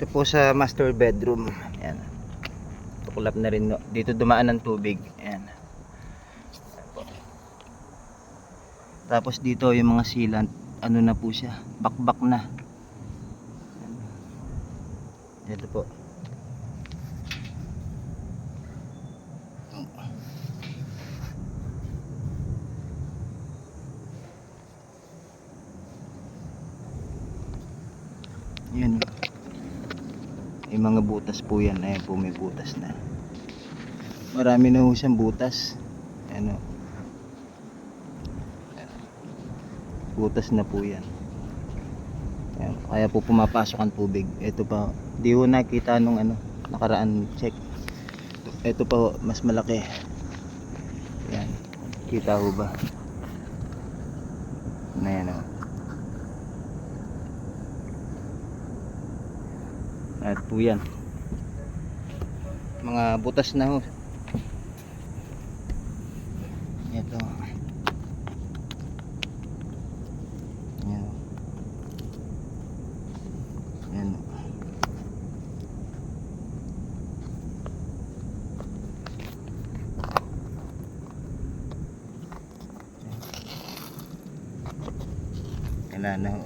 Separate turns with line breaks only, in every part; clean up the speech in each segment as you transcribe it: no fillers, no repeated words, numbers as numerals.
Ito po sa master bedroom. Ayan. Tuklap na rin. Dito dumaan ng tubig. Ayan. Ayan po. Tapos dito yung mga sealant, ano na po siya, bakbak na. Ayan. Ito po. Yan. Yung mga butas po yan. Ayan po, may butas na. Marami na po siyang butas. Ayan o. Butas na po yan. Ayan. Kaya po pumapasok ang tubig. Ito pa. Di ko nakita nung ano, nakaraan check. Ito pa mas malaki. Ayan. Kita ho ba? Ayan o. At po yan, mga butas na ho. Ito yan. Yan. Kailan na ho.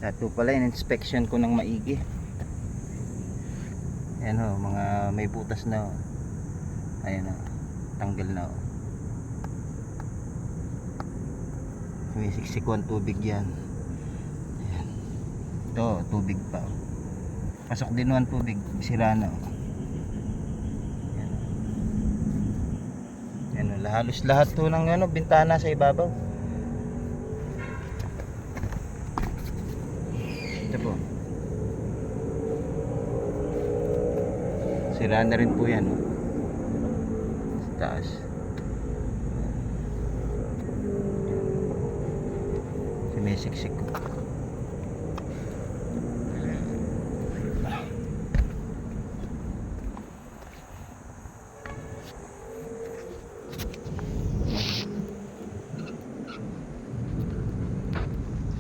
Ito pala yung inspection ko ng maigi. Ayan ho, mga may butas na ho. Ayan ho, tanggal na ho. May siksikuan tubig yan. Ayan. Ito, tubig pa ho. Pasok din ho ang tubig, sira na ho. Ayan ho. Ayan ho, halos lahat ho ng ano, bintana sa ibabaw. Ito po. Sira na rin po yan. Sa taas. Sumisiksik ko.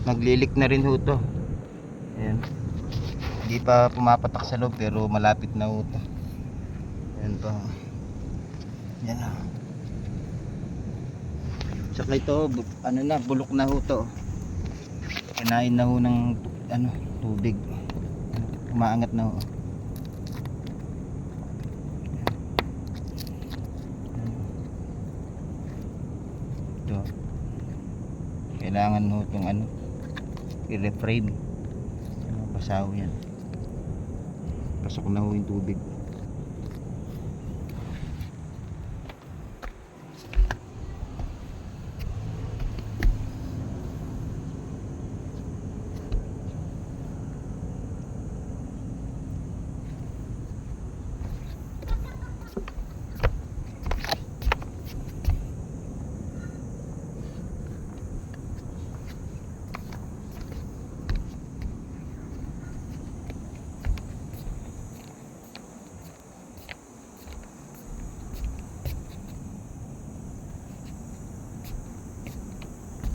Naglilik na rin ho to. Ayan. Hindi pa pumapatak sa loob pero malapit na ho ito. Ayan pa. Ayan na. Saka ito, ano na, bulok na ho ito. Kinain na ho ng ano, tubig. Umaangat na ho. Ito. Kailangan ho itong ano, i-reframe. Basaw yan. Pasok na ho yung tubig.